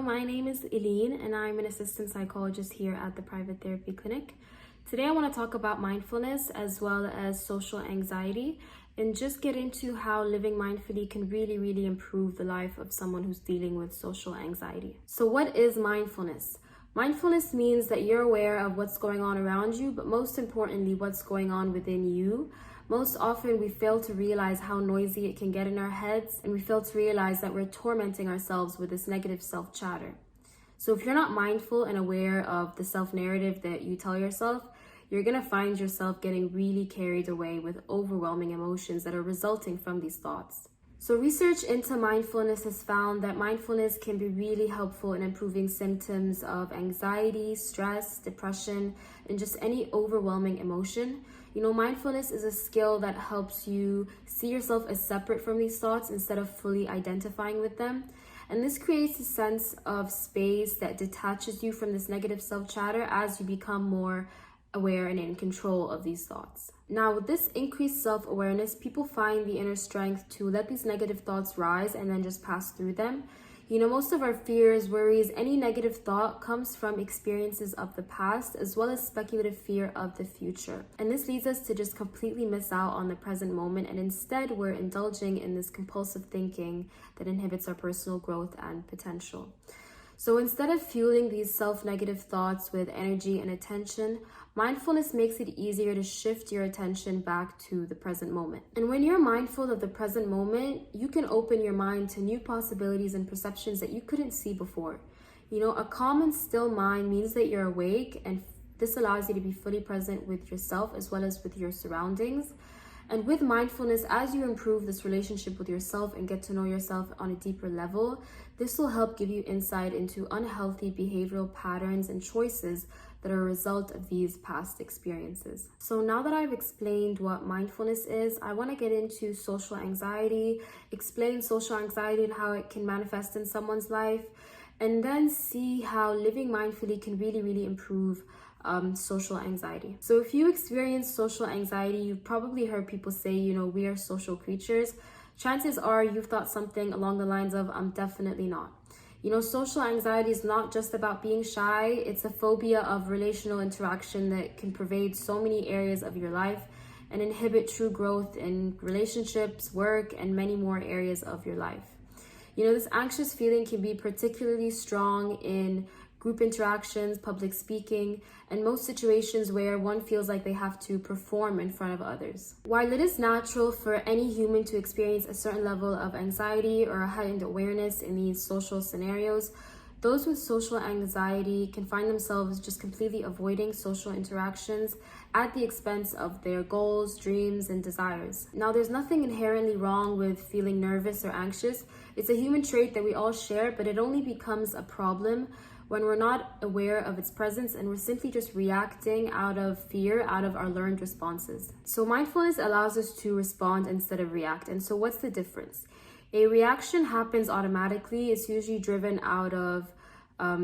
Hello, my name is Eleen and I'm an assistant psychologist here at the private therapy clinic. Today I want to talk about mindfulness as well as social anxiety and just get into how living mindfully can really improve the life of someone who's dealing with social anxiety. So what is mindfulness? Mindfulness means that you're aware of what's going on around you, but most importantly, what's going on within you. Most often we fail to realize how noisy it can get in our heads, and we fail to realize that we're tormenting ourselves with this negative self-chatter. So if you're not mindful and aware of the self-narrative that you tell yourself, you're gonna find yourself getting really carried away with overwhelming emotions that are resulting from these thoughts. So research into mindfulness has found that mindfulness can be really helpful in improving symptoms of anxiety, stress, depression, and just any overwhelming emotion. You know, mindfulness is a skill that helps you see yourself as separate from these thoughts instead of fully identifying with them. And this creates a sense of space that detaches you from this negative self-chatter as you become more aware and in control of these thoughts. Now, with this increased self-awareness, people find the inner strength to let these negative thoughts rise and then just pass through them. You know, most of our fears, worries, any negative thought comes from experiences of the past as well as speculative fear of the future. And this leads us to just completely miss out on the present moment, and instead we're indulging in this compulsive thinking that inhibits our personal growth and potential. So instead of fueling these self-negative thoughts with energy and attention, mindfulness makes it easier to shift your attention back to the present moment. And when you're mindful of the present moment, you can open your mind to new possibilities and perceptions that you couldn't see before. You know, a calm and still mind means that you're awake, and this allows you to be fully present with yourself as well as with your surroundings. And with mindfulness, as you improve this relationship with yourself and get to know yourself on a deeper level, this will help give you insight into unhealthy behavioral patterns and choices that are a result of these past experiences. So now that I've explained what mindfulness is, I want to get into social anxiety, explain social anxiety and how it can manifest in someone's life, and then see how living mindfully can really improve social anxiety. So if you experience social anxiety, you've probably heard people say, you know, we are social creatures. Chances are you've thought something along the lines of, I'm definitely not. You know, social anxiety is not just about being shy. It's a phobia of relational interaction that can pervade so many areas of your life and inhibit true growth in relationships, work, and many more areas of your life. You know, this anxious feeling can be particularly strong in group interactions, public speaking, and most situations where one feels like they have to perform in front of others. While it is natural for any human to experience a certain level of anxiety or a heightened awareness in these social scenarios, those with social anxiety can find themselves just completely avoiding social interactions at the expense of their goals, dreams, and desires. Now, there's nothing inherently wrong with feeling nervous or anxious. It's a human trait that we all share, but it only becomes a problem when we're not aware of its presence and we're simply just reacting out of fear, out of our learned responses. So mindfulness allows us to respond instead of react. And so what's the difference? A reaction happens automatically. It's usually driven out of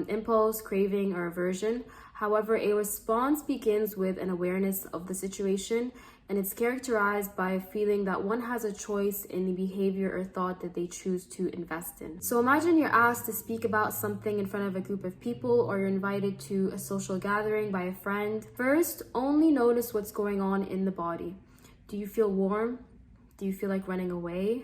impulse, craving, or aversion. However, a response begins with an awareness of the situation, and it's characterized by a feeling that one has a choice in the behavior or thought that they choose to invest in. So imagine you're asked to speak about something in front of a group of people, or you're invited to a social gathering by a friend. First, only notice what's going on in the body. Do you feel warm? Do you feel like running away?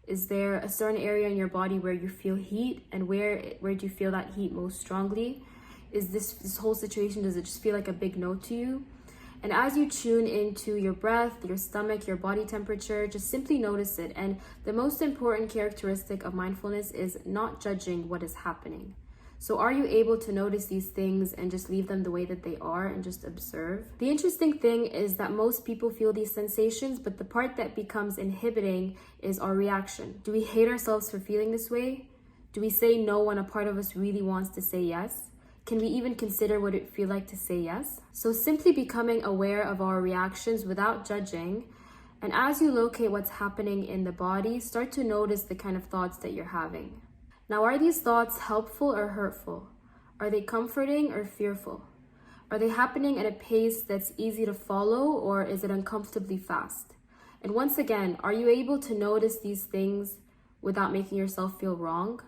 Is there a certain area in your body where you feel heat, and where do you feel that heat most strongly? Is this whole situation, does it just feel like a big no to you? And as you tune into your breath, your stomach, your body temperature, just simply notice it. And the most important characteristic of mindfulness is not judging what is happening. So are you able to notice these things and just leave them the way that they are and just observe? The interesting thing is that most people feel these sensations, but the part that becomes inhibiting is our reaction. Do we hate ourselves for feeling this way? Do we say no when a part of us really wants to say yes? Can we even consider what it would feel like to say yes? So simply becoming aware of our reactions without judging, and as you locate what's happening in the body, start to notice the kind of thoughts that you're having. Now, are these thoughts helpful or hurtful? Are they comforting or fearful? Are they happening at a pace that's easy to follow, or is it uncomfortably fast? And once again, are you able to notice these things without making yourself feel wrong?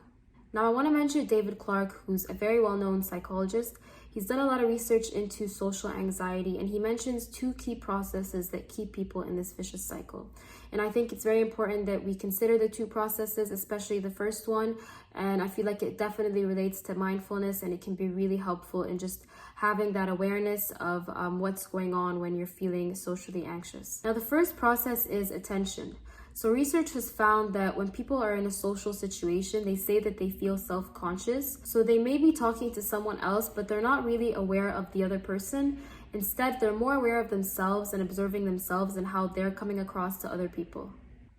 Now, I want to mention David Clark, who's a very well-known psychologist. He's done a lot of research into social anxiety, and he mentions 2 key processes that keep people in this vicious cycle. And I think it's very important that we consider the 2 processes, especially the first one. And I feel like it definitely relates to mindfulness, and it can be really helpful in just having that awareness of what's going on when you're feeling socially anxious. Now, the first process is attention. So research has found that when people are in a social situation, they say that they feel self-conscious. So they may be talking to someone else, but they're not really aware of the other person. Instead, they're more aware of themselves and observing themselves and how they're coming across to other people.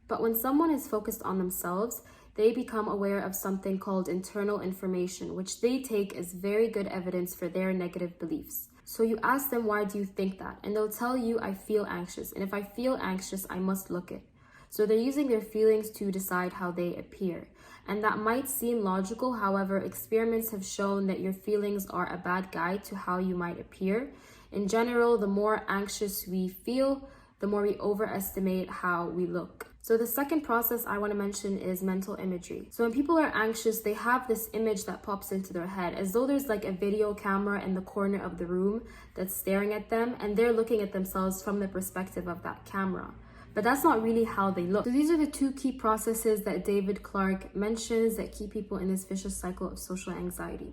But when someone is focused on themselves, they become aware of something called internal information, which they take as very good evidence for their negative beliefs. So you ask them, why do you think that? And they'll tell you, I feel anxious. And if I feel anxious, I must look it. So they're using their feelings to decide how they appear. And that might seem logical. However, experiments have shown that your feelings are a bad guide to how you might appear. In general, the more anxious we feel, the more we overestimate how we look. So the second process I want to mention is mental imagery. So when people are anxious, they have this image that pops into their head as though there's like a video camera in the corner of the room that's staring at them, and they're looking at themselves from the perspective of that camera. But that's not really how they look. So these are the 2 key processes that David Clark mentions that keep people in this vicious cycle of social anxiety.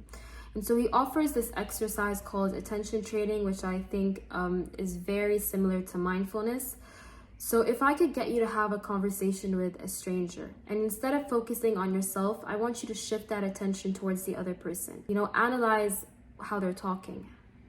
And so he offers this exercise called attention training, which I think is very similar to mindfulness. So if I could get you to have a conversation with a stranger, and instead of focusing on yourself, I want you to shift that attention towards the other person. Analyze how they're talking.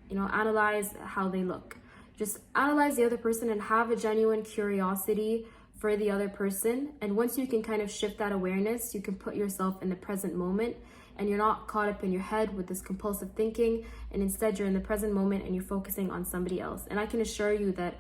Analyze how they look. Just analyze the other person and have a genuine curiosity for the other person. And once you can kind of shift that awareness, you can put yourself in the present moment, and you're not caught up in your head with this compulsive thinking. And instead, you're in the present moment and you're focusing on somebody else. And I can assure you that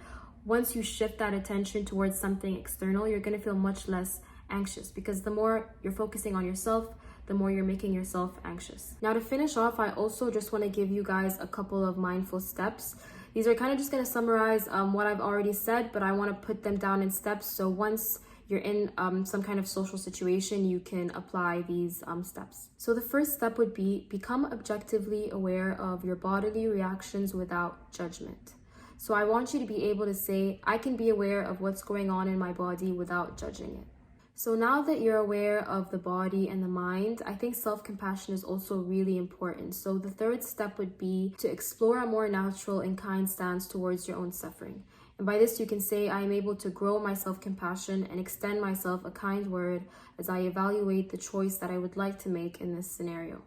once you shift that attention towards something external, you're going to feel much less anxious, because the more you're focusing on yourself, the more you're making yourself anxious. Now, to finish off, I also just want to give you guys a couple of mindful steps. These are kind of just going to summarize what I've already said, but I want to put them down in steps. So once you're in some kind of social situation, you can apply these steps. So the first step would be become objectively aware of your bodily reactions without judgment. So I want you to be able to say, I can be aware of what's going on in my body without judging it. So now that you're aware of the body and the mind, I think self-compassion is also really important. So the third step would be to explore a more natural and kind stance towards your own suffering. And by this, you can say, I am able to grow my self-compassion and extend myself a kind word as I evaluate the choice that I would like to make in this scenario.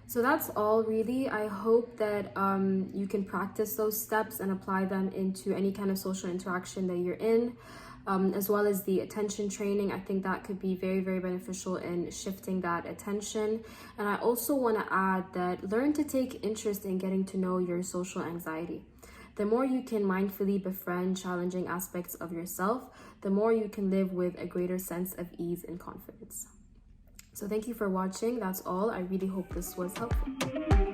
So that's all really. I hope that you can practice those steps and apply them into any kind of social interaction that you're in. As well as the attention training. I think that could be very, very beneficial in shifting that attention. And I also want to add that learn to take interest in getting to know your social anxiety. The more you can mindfully befriend challenging aspects of yourself, the more you can live with a greater sense of ease and confidence. So thank you for watching. That's all. I really hope this was helpful.